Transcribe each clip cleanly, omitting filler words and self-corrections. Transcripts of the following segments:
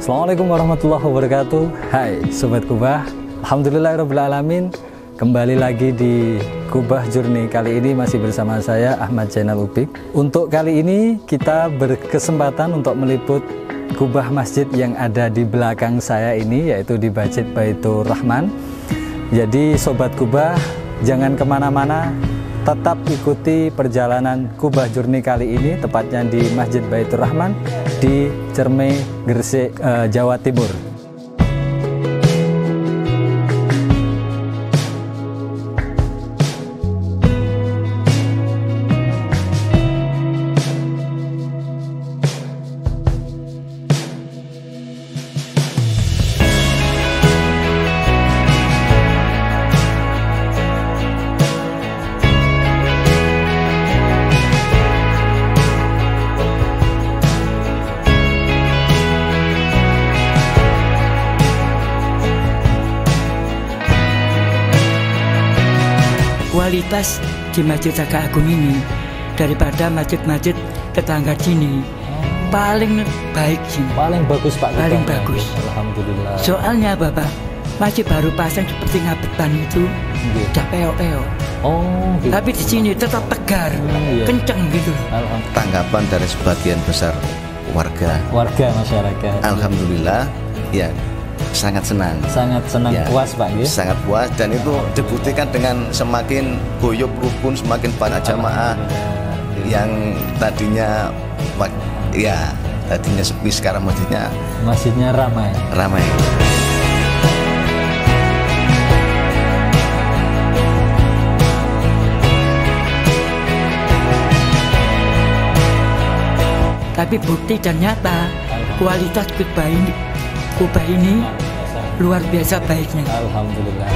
Assalamualaikum warahmatullahi wabarakatuh. Hai Sobat Kubah, alhamdulillahirrabbilalamin. Kembali lagi di Kubah Journey. Kali ini masih bersama saya Ahmad Zainal Ubik. Untuk kali ini kita berkesempatan untuk meliput kubah masjid yang ada di belakang saya ini, yaitu di Masjid Baitur Rahman. Jadi Sobat Kubah, jangan kemana-mana, tetap ikuti perjalanan Kubah Journey kali ini, tepatnya di Masjid Baitur Rahman di Cerme, Gresik, Jawa Timur. Kualitas di Masjid Saga Agung ini daripada masjid-masjid tetangga sini paling baik sih. Paling bagus Pak. Paling bagus. Alhamdulillah. Soalnya Bapak masih baru pasang seperti ngabetan itu, udah peo-peo. Oh. Gitu. Tapi di sini tetap tegar, kenceng gitu. Tanggapan dari sebagian besar warga masyarakat. Alhamdulillah, ya sangat senang. Sangat senang, ya, puas Pak ya? Sangat puas, dan itu dibuktikan dengan semakin guyup rukun, semakin banyak jamaah yang tadinya sepi, sekarang masjidnya ramai. Tapi bukti dan nyata kualitas kubah ini luar biasa baiknya. Alhamdulillah.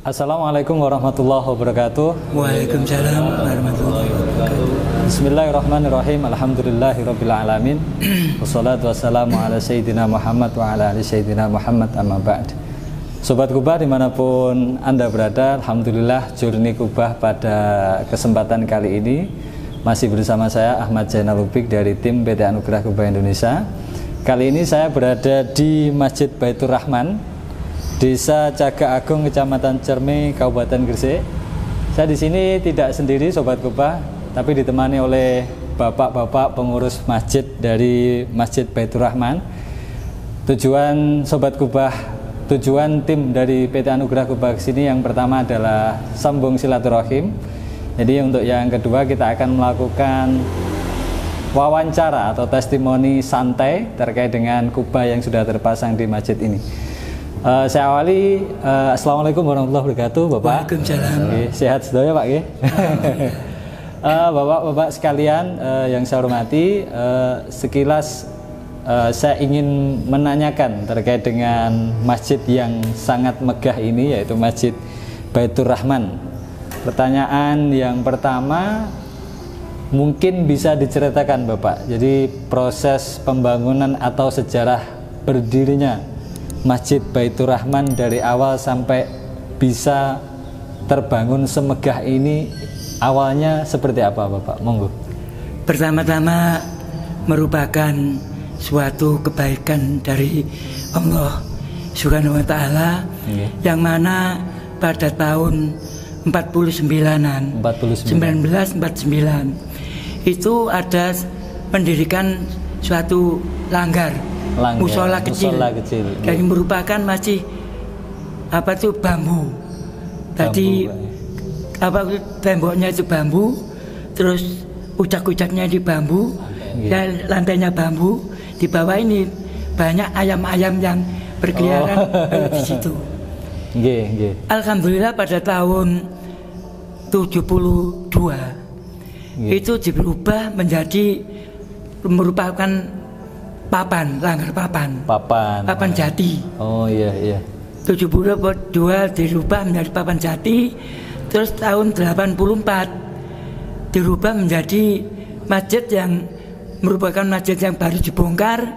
Assalamualaikum warahmatullahi wabarakatuh. Waalaikumsalam warahmatullahi wabarakatuh. Bismillahirrahmanirrahim. Alhamdulillahirrabbilalamin. Wassalatu wassalamu ala sayyidina Muhammad wa ala ali sayyidina Muhammad, amma ba'd. Sobat Kubah dimanapun Anda berada, alhamdulillah Journey Kubah pada kesempatan kali ini masih bersama saya Ahmad Zainal Ubik dari tim PT Anugerah Kubah Indonesia. Kali ini saya berada di Masjid Baitur Rahman, Desa Caga Agung, Kecamatan Cerme, Kabupaten Gresik. Saya di sini tidak sendiri Sobat Kubah, tapi ditemani oleh bapak-bapak pengurus masjid dari Masjid Baitur Rahman. Tujuan Sobat Kubah, tujuan tim dari PT Anugerah Kubah kesini yang pertama adalah sambung silaturahim. Jadi untuk yang kedua kita akan melakukan wawancara atau testimoni santai terkait dengan kubah yang sudah terpasang di masjid ini. Saya awali, Assalamualaikum warahmatullahi wabarakatuh, Bapak. Waalaikumsalam. Sehat sedaya Pak ya. Bapak-bapak sekalian yang saya hormati, sekilas saya ingin menanyakan terkait dengan masjid yang sangat megah ini, yaitu Masjid Baitur Rahman. Pertanyaan yang pertama, mungkin bisa diceritakan Bapak, jadi proses pembangunan atau sejarah berdirinya Masjid Baitur Rahman dari awal sampai bisa terbangun semegah ini, awalnya seperti apa Bapak? Monggo. Pertama-tama merupakan suatu kebaikan dari Allah Subhanahu wa Ta'ala, yang mana pada tahun 49-an 1949 itu ada mendirikan suatu langgar musola kecil. Dan merupakan masih bambu. Tadi temboknya itu bambu, terus ucak-ucaknya di bambu, dan lantainya bambu. Di bawah ini banyak ayam-ayam yang berkeliaran di situ. Alhamdulillah pada tahun 72 itu diubah menjadi merupakan papan, langgar papan jati. Oh iya. 72 dirubah menjadi Papan Jati, terus tahun 84 dirubah menjadi masjid yang merupakan masjid yang baru dibongkar,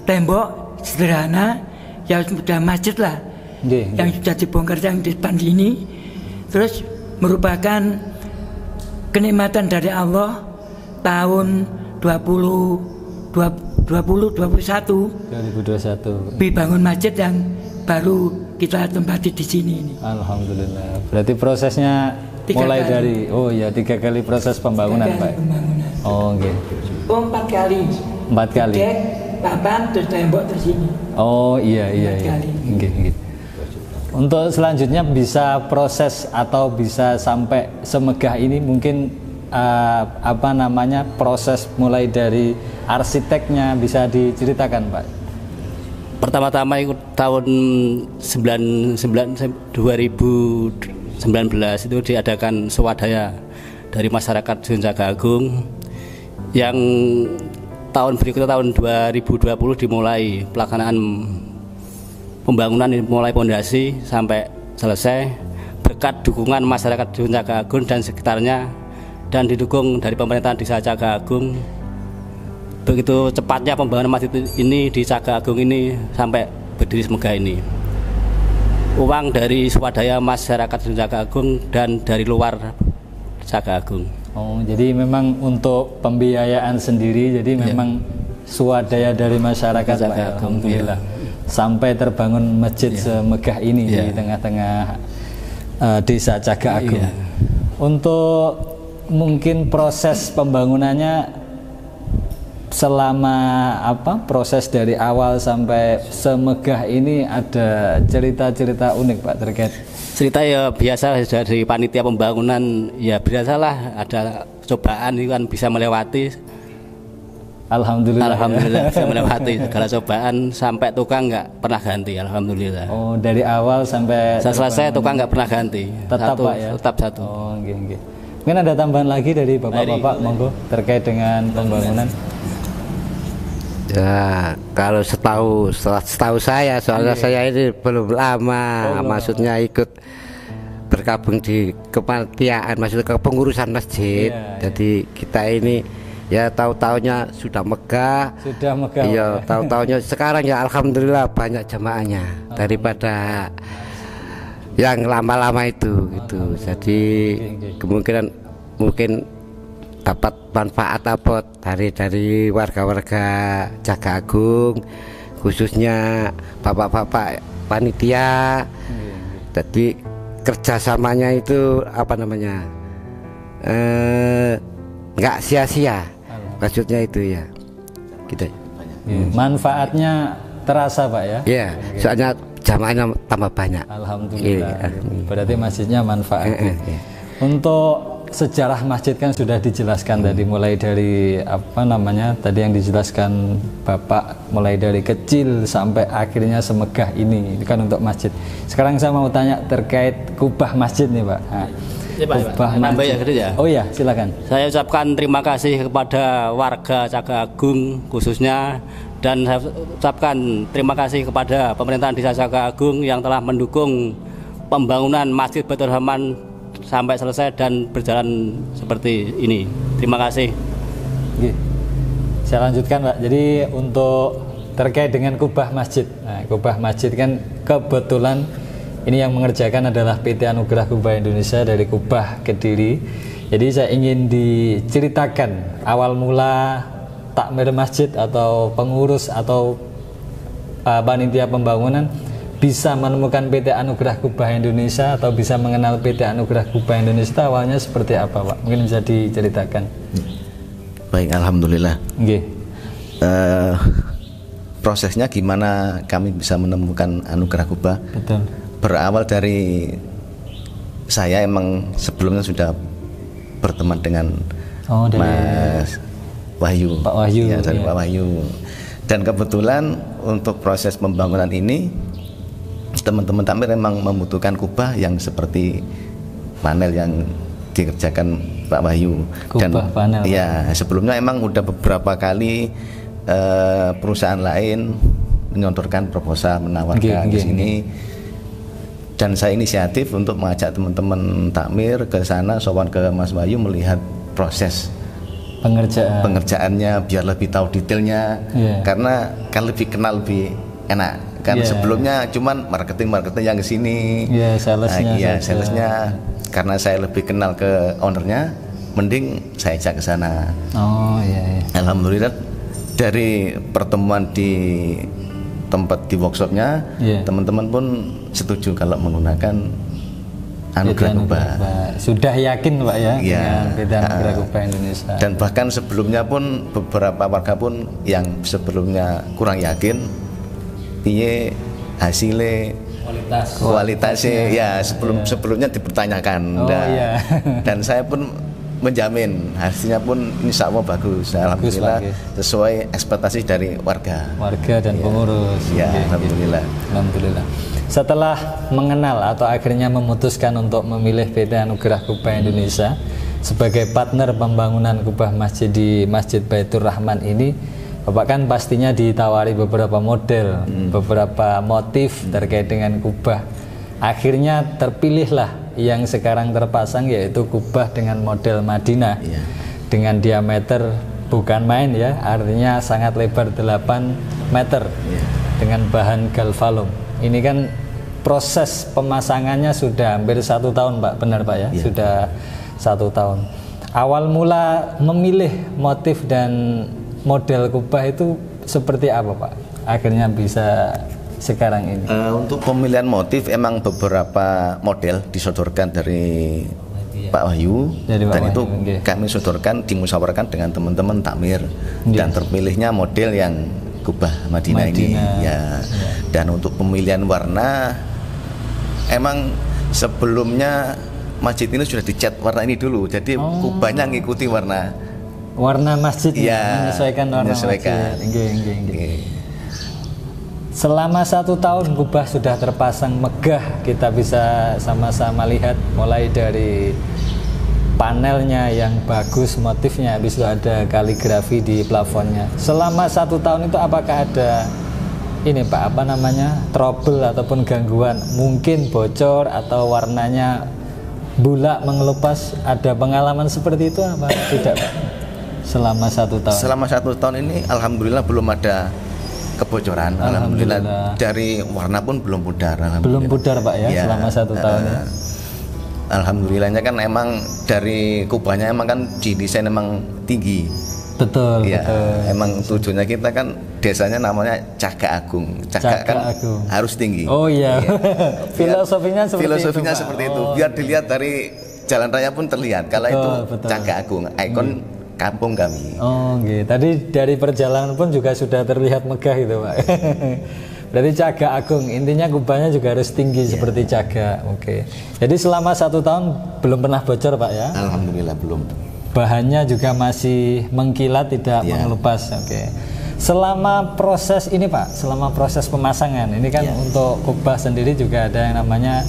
tembok sederhana, ya sudah masjid lah, yang sudah dibongkar yang di depan ini, terus merupakan kenikmatan dari Allah tahun 2021 dibangun masjid yang baru kita tempati di sini ini. Alhamdulillah. Berarti prosesnya 3 mulai kali. dari 3 kali proses pembangunan, 3 kali Pak. pembangunan. Oh, oke. 4 kali. 4 kali. Dek, papan, terus tembok terus ini. Oh, iya. 4 kali. Oke. Untuk selanjutnya bisa proses atau bisa sampai semegah ini mungkin proses mulai dari arsiteknya bisa diceritakan, Pak. Pertama-tama itu tahun 2019 itu diadakan swadaya dari masyarakat Dusun Cagak Agung, yang tahun berikutnya tahun 2020 dimulai pelaksanaan pembangunan, mulai pondasi sampai selesai berkat dukungan masyarakat Dusun Cagak Agung dan sekitarnya, dan didukung dari pemerintahan Desa Cagak Agung. Begitu cepatnya pembangunan masjid ini di Cagak Agung ini sampai berdiri semegah ini. Uang dari swadaya masyarakat Cagak Agung dan dari luar Cagak Agung. Oh, jadi memang untuk pembiayaan sendiri, jadi memang swadaya dari masyarakat, Pak. Alhamdulillah. Sampai terbangun masjid semegah ini di tengah-tengah desa Cagak Agung. Untuk mungkin proses pembangunannya selama proses dari awal sampai semegah ini ada cerita-cerita unik, Pak, terkait cerita ya biasa dari panitia pembangunan, ya biasalah ada cobaan itu kan bisa melewati. Alhamdulillah bisa melewati segala cobaan sampai tukang nggak pernah ganti. Alhamdulillah. Oh, dari awal sampai selesai tukang nggak pernah ganti. Tetap, Pak, ya? Tetap satu. Oh, okay. Mungkin ada tambahan lagi dari Bapak-bapak, monggo, terkait dengan pembangunan. Ya, kalau setahu saya, soalnya saya ini belum lama, maksudnya ikut bergabung di kepanitiaan, maksudnya kepengurusan masjid. Jadi kita ini ya tahu-taunya sudah megah. Iya, tahu-taunya sekarang ya alhamdulillah banyak jamaahnya daripada yang lama-lama itu gitu. Jadi kemungkinan mungkin dapat manfaat apa dari warga-warga Cagak Agung, khususnya bapak-bapak panitia. Jadi kerjasamanya itu nggak sia-sia, maksudnya itu ya gitu. Manfaatnya terasa, Pak, ya? Iya, soalnya jamaahnya tambah banyak. Alhamdulillah. Berarti masjidnya manfaat. Untuk sejarah masjid kan sudah dijelaskan tadi, mulai dari tadi yang dijelaskan Bapak, mulai dari kecil sampai akhirnya semegah ini. Itu kan untuk masjid. Sekarang saya mau tanya terkait kubah masjid nih, Pak. Kubah masjid. Oh ya, silakan. Saya ucapkan terima kasih kepada warga Cagak Agung khususnya, dan saya ucapkan terima kasih kepada pemerintahan Desa Cagak Agung yang telah mendukung pembangunan Masjid Baitur Rahman sampai selesai dan berjalan seperti ini. Terima kasih. Saya lanjutkan, Pak. Jadi untuk terkait dengan kubah masjid. Nah, kubah masjid kan kebetulan ini yang mengerjakan adalah PT Anugerah Kubah Indonesia dari Kubah Kediri. Jadi saya ingin diceritakan awal mula takmir masjid atau pengurus atau panitia pembangunan bisa menemukan PT Anugerah Kubah Indonesia atau bisa mengenal PT Anugerah Kubah Indonesia, awalnya seperti apa, Pak? Mungkin bisa diceritakan. Baik, alhamdulillah. Prosesnya gimana kami bisa menemukan Anugerah Kubah? Betul. Berawal dari saya emang sebelumnya sudah berteman dengan Mas Wahyu. Pak Wahyu. Ya, dari Pak Wahyu. Dan kebetulan untuk proses pembangunan ini teman-teman takmir memang membutuhkan kubah yang seperti panel yang dikerjakan Pak Wahyu. Kubah panel. Ya, sebelumnya emang udah beberapa kali perusahaan lain menyodorkan proposal, menawarkan ke sini. Dan saya inisiatif untuk mengajak teman-teman takmir ke sana, sowan ke Mas Wahyu melihat proses pengerjaannya biar lebih tahu detailnya. Karena kan lebih kenal lebih enak kan. Sebelumnya cuman marketing yang ke sini. Salesnya. Karena saya lebih kenal ke ownernya, mending saya ajak ke sana. Alhamdulillah dari pertemuan di tempat di workshopnya, teman-teman pun setuju kalau menggunakan anugerah kubah. Sudah yakin Pak ya dengan beda anugerah kubah Indonesia. Dan bahkan sebelumnya pun beberapa warga pun yang sebelumnya kurang yakin, piye hasilnya kualitasnya sebelumnya dipertanyakan. Dan saya pun menjamin hasilnya pun insya Allah bagus. Alhamdulillah sesuai ekspektasi dari warga dan pengurus. Alhamdulillah. Setelah mengenal atau akhirnya memutuskan untuk memilih PT Anugerah Kubah Indonesia sebagai partner pembangunan kubah masjid di Masjid Baitur Rahman ini, Bapak kan pastinya ditawari beberapa model, beberapa motif terkait dengan kubah. Akhirnya terpilihlah yang sekarang terpasang, yaitu kubah dengan model Madinah dengan diameter bukan main ya, artinya sangat lebar 8 meter dengan bahan galvalum. Ini kan proses pemasangannya sudah hampir 1 tahun Pak, benar Pak ya? Sudah 1 tahun. Awal mula memilih motif dan model kubah itu seperti apa Pak? Akhirnya bisa sekarang ini. Untuk pemilihan motif emang beberapa model disodorkan dari Pak Wahyu, dan itu kami sodorkan, dimusyawarahkan dengan teman-teman takmir, dan terpilihnya model yang kubah Madinah ini. Dan untuk pemilihan warna, emang sebelumnya masjid ini sudah dicat warna ini dulu, jadi kubahnya ngikuti warna masjid, menyesuaikan warna masjid. Selama 1 tahun kubah sudah terpasang megah, kita bisa sama-sama lihat mulai dari panelnya yang bagus, motifnya, habis itu ada kaligrafi di plafonnya. Selama 1 tahun itu apakah ada ini Pak, trouble ataupun gangguan, mungkin bocor atau warnanya bulak mengelupas, ada pengalaman seperti itu apa tidak Pak? Selama 1 tahun. Selama 1 tahun ini alhamdulillah belum ada kebocoran. Alhamdulillah. Dari warna pun belum pudar. Belum pudar Pak ya, selama 1 tahun ya. Alhamdulillahnya kan emang dari kubahnya emang kan didesain emang tinggi. Betul. Emang tujuannya kita kan desanya namanya Cagak Agung. Cagak kan Agung harus tinggi. Filosofinya seperti itu. Biar dilihat dari jalan raya pun terlihat kalau itu Cagak Agung, ikon kampung kami. Tadi dari perjalanan pun juga sudah terlihat megah itu Pak. Berarti Cagak Agung, intinya kubahnya juga harus tinggi seperti Cagak. Jadi selama 1 tahun belum pernah bocor Pak ya? Alhamdulillah belum. Bahannya juga masih mengkilat, tidak mengelupas. Selama proses ini Pak, selama proses pemasangan ini kan untuk kubah sendiri juga ada yang namanya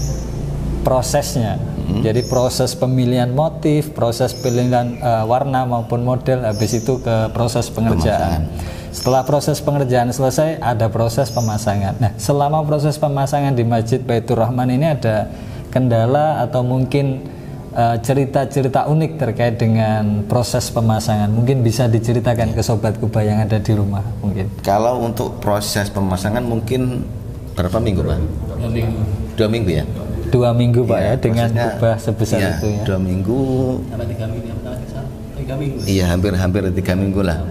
prosesnya. Jadi proses pemilihan motif, proses pemilihan warna maupun model, habis itu ke proses pengerjaan. Setelah proses pengerjaan selesai, ada proses pemasangan. Nah, selama proses pemasangan di Masjid Baitur Rahman ini ada kendala atau mungkin cerita-cerita unik terkait dengan proses pemasangan, mungkin bisa diceritakan ke sobat kubah yang ada di rumah mungkin. Kalau untuk proses pemasangan mungkin berapa minggu Pak? 2 minggu ya? 2 minggu Pak ya, dengan kubah sebesar itu ya. 2 minggu. 3 minggu. Iya, hampir 3 minggu lah.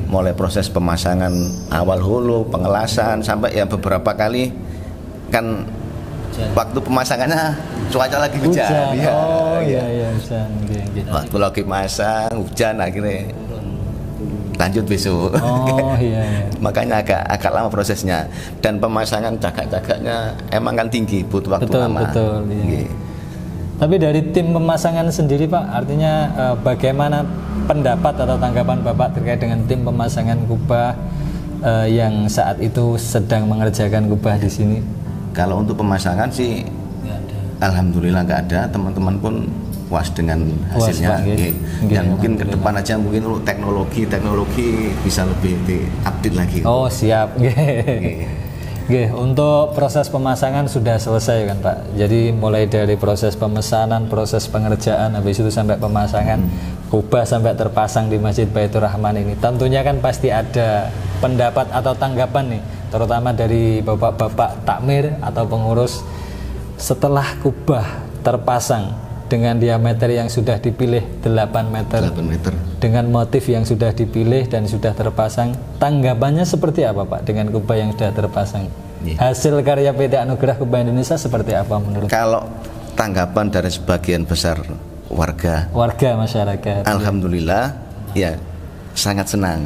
Mulai proses pemasangan awal hulu, pengelasan, sampai ya beberapa kali kan waktu pemasangannya cuaca lagi hujan. Hujan. Waktu lagi masang hujan, akhirnya lanjut besok. Makanya agak lama prosesnya, dan pemasangan cagak-cagaknya emang kan tinggi, butuh waktu lama. Tapi dari tim pemasangan sendiri Pak, artinya bagaimana pendapat atau tanggapan Bapak terkait dengan tim pemasangan kubah yang saat itu sedang mengerjakan kubah di sini? Kalau untuk pemasangan sih alhamdulillah nggak ada, teman-teman pun puas dengan hasilnya. Dan mungkin ke depan aja mungkin teknologi bisa lebih diupdate lagi. Siap. Oke, untuk proses pemasangan sudah selesai kan Pak. Jadi mulai dari proses pemesanan, proses pengerjaan, habis itu sampai pemasangan kubah sampai terpasang di Masjid Baitur Rahman ini. Tentunya kan pasti ada pendapat atau tanggapan nih, terutama dari bapak-bapak takmir atau pengurus setelah kubah terpasang dengan diameter yang sudah dipilih 8 meter, dengan motif yang sudah dipilih dan sudah terpasang, tanggapannya seperti apa Pak dengan kubah yang sudah terpasang? Hasil karya PT Anugerah Kubah Indonesia seperti apa menurut? Kalau tanggapan dari sebagian besar warga masyarakat, alhamdulillah ya sangat senang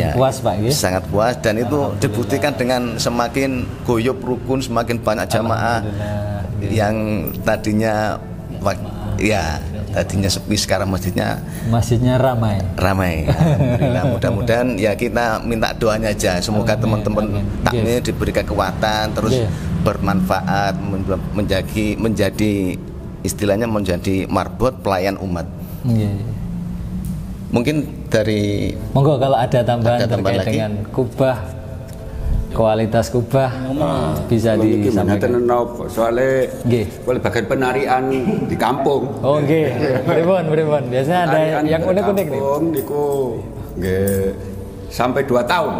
ya, puas Pak ya? Sangat puas, dan itu dibuktikan dengan semakin guyup rukun, semakin banyak jamaah yang tadinya tadinya sepi, sekarang masjidnya ramai. Alhamdulillah. Mudah-mudahan ya kita minta doanya aja, semoga teman-teman takmir diberi kekuatan terus bermanfaat, menjadi istilahnya menjadi marbot pelayan umat. Mungkin dari monggo kalau ada tambahan terkait lagi dengan kubah, kualitas kubah bisa disampaikan. Soalnya boleh bagian penarian di kampung. Oh nggih. Pripun. Biasanya ada yang unik-unik nih. Niku nggih sampai 2 tahun.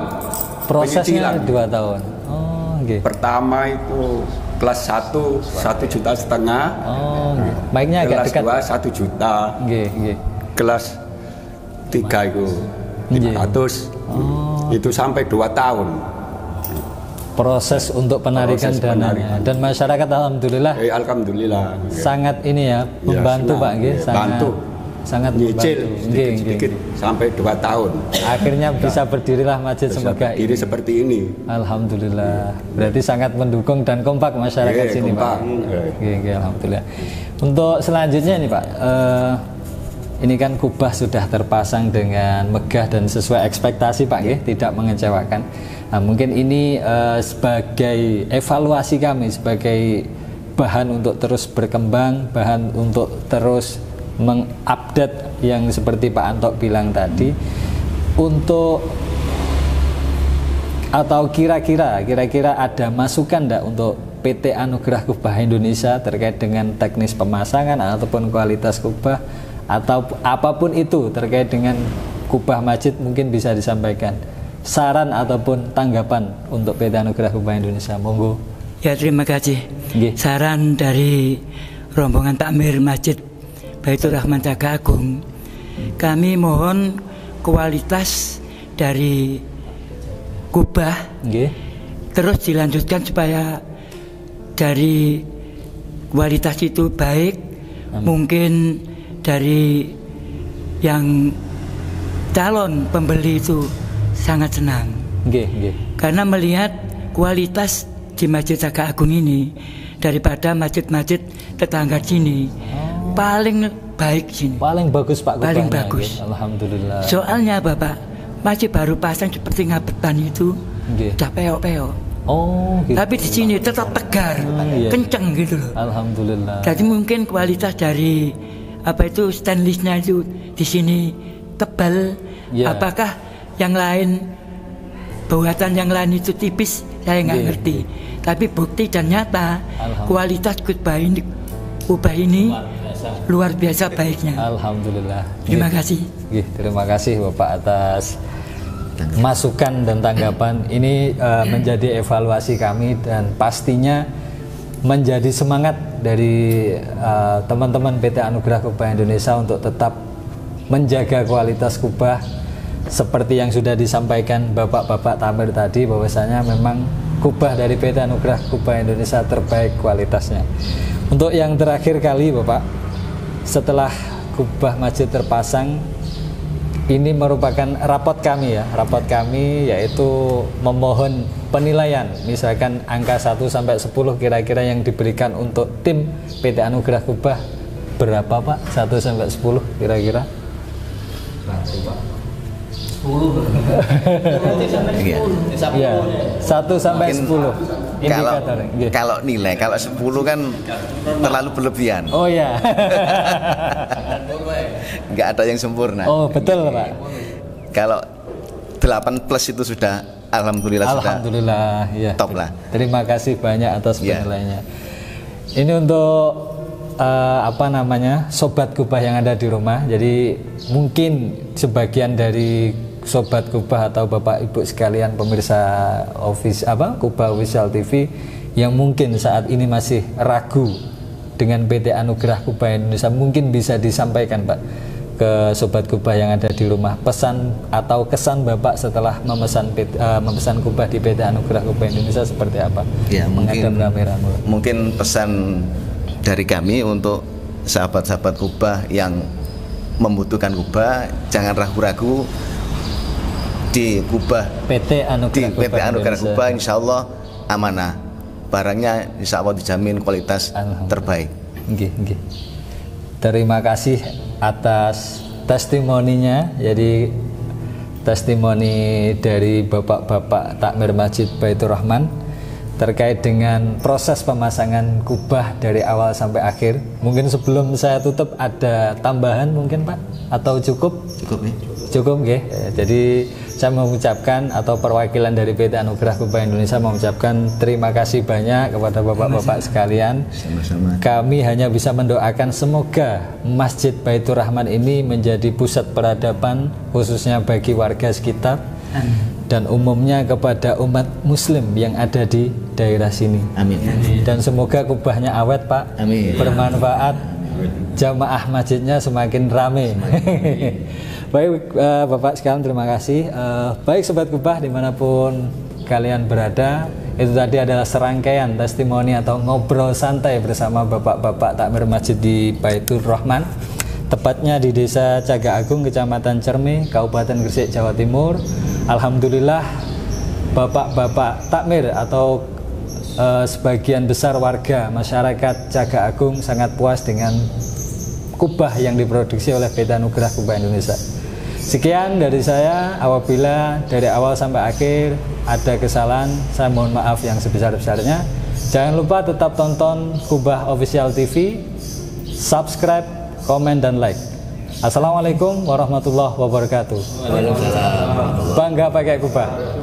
Prosesnya 2 tahun. Oh nggih. Pertama itu kelas 1 juta setengah. Oh nggih. Mic-nya agak dekat. Kelas 2 1 juta. Nggih. Kelas 3 itu 500. Itu sampai 2 tahun. Proses untuk penarikan dananya dan masyarakat alhamdulillah sangat ini ya membantu Pak nggih, sangat nyicil sedikit sampai 2 tahun. Akhirnya bisa berdirilah masjid berdiri seperti ini. Alhamdulillah. Berarti sangat mendukung dan kompak masyarakat sini Pak. Alhamdulillah. Untuk selanjutnya nih Pak, ini kan kubah sudah terpasang dengan megah dan sesuai ekspektasi Pak nggih, tidak mengecewakan. Nah, mungkin ini sebagai evaluasi kami, sebagai bahan untuk terus berkembang, bahan untuk terus mengupdate yang seperti Pak Anto bilang tadi, untuk atau kira-kira ada masukan enggak untuk PT Anugerah Kubah Indonesia terkait dengan teknis pemasangan ataupun kualitas kubah atau apapun itu terkait dengan kubah masjid, mungkin bisa disampaikan saran ataupun tanggapan untuk PT Anugerah Kubah Indonesia, monggo. Ya terima kasih. Saran dari rombongan takmir Masjid Baitur Rahman Jaga Agung, kami mohon kualitas dari kubah terus dilanjutkan supaya dari kualitas itu baik. Mungkin dari yang calon pembeli itu sangat senang karena melihat kualitas di Masjid Jaga Agung ini daripada masjid-masjid tetangga sini. Paling baik sini, paling bagus Pak, paling bagus. Alhamdulillah. Soalnya Bapak masih baru pasang seperti Ngabetan itu udah peok-peok. Tapi di sini tetap tegar, kenceng gitu loh. Alhamdulillah. Jadi mungkin kualitas dari stainlessnya itu di sini tebal. Apakah yang lain, buatan yang lain itu tipis, saya nggak ngerti. Tapi bukti dan nyata kualitas kubah ini luar biasa baiknya. Alhamdulillah. Terima kasih. Terima kasih Bapak atas masukan dan tanggapan. Ini menjadi evaluasi kami dan pastinya menjadi semangat dari teman-teman PT Anugerah Kubah Indonesia untuk tetap menjaga kualitas kubah seperti yang sudah disampaikan Bapak-bapak takmir tadi, bahwasanya memang kubah dari PT Anugerah Kubah Indonesia terbaik kualitasnya. Untuk yang terakhir kali Bapak, setelah kubah masjid terpasang, ini merupakan rapot kami yaitu memohon penilaian, misalkan angka 1 sampai 10 kira-kira yang diberikan untuk tim PT Anugerah Kubah berapa Pak? 1 sampai 10 kira-kira? 1 sampai 10 indikator. Kalau nilai, kalau 10 kan terlalu berlebihan. Oh ya. Nggak ada yang sempurna. Oh betul Pak. Kalau 8+ itu sudah alhamdulillah ya. Top lah. Terima kasih banyak atas Ya. penilaiannya. Ini untuk sobat Kubah yang ada di rumah. Jadi mungkin sebagian dari sobat Kubah atau Bapak Ibu sekalian pemirsa Kubah Official TV yang mungkin saat ini masih ragu dengan PT Anugerah Kubah Indonesia, mungkin bisa disampaikan Pak ke sobat Kubah yang ada di rumah, pesan atau kesan Bapak setelah memesan Kubah di PT Anugerah Kubah Indonesia seperti apa? Ya, mungkin pesan dari kami untuk sahabat-sahabat Kubah yang membutuhkan Kubah, jangan ragu-ragu di Kubah PT Anugerah Kubah, insya Allah amanah, barangnya insya Allah dijamin kualitas terbaik. Nggih. Terima kasih atas testimoninya. Jadi testimoni dari Bapak-bapak Takmir Masjid Baitur Rahman terkait dengan proses pemasangan kubah dari awal sampai akhir. Mungkin sebelum saya tutup ada tambahan mungkin Pak, atau cukup? Cukup nggih. Jadi saya mengucapkan, atau perwakilan dari PT Anugerah Kubah Indonesia mengucapkan terima kasih banyak kepada bapak-bapak sekalian. Sama-sama. Kami hanya bisa mendoakan semoga Masjid Baitur Rahman ini menjadi pusat peradaban khususnya bagi warga sekitar dan umumnya kepada umat muslim yang ada di daerah sini. Amin. Dan semoga kubahnya awet Pak. Amin. Bermanfaat. Jamaah masjidnya semakin ramai. Baik Bapak sekalian, terima kasih. Baik sobat Kubah dimanapun kalian berada, itu tadi adalah serangkaian testimoni atau ngobrol santai bersama bapak-bapak Takmir Masjid di Baitur Rahman, tepatnya di Desa Caga Agung, Kecamatan Cermi, Kabupaten Gresik, Jawa Timur. Alhamdulillah bapak-bapak takmir atau sebagian besar warga masyarakat Caga Agung sangat puas dengan kubah yang diproduksi oleh PT Anugerah Kubah Indonesia. Sekian dari saya. Apabila dari awal sampai akhir ada kesalahan, saya mohon maaf yang sebesar-besarnya. Jangan lupa tetap tonton Kubah Official TV, subscribe, komen, dan like. Assalamualaikum warahmatullahi wabarakatuh. Bangga pakai kubah.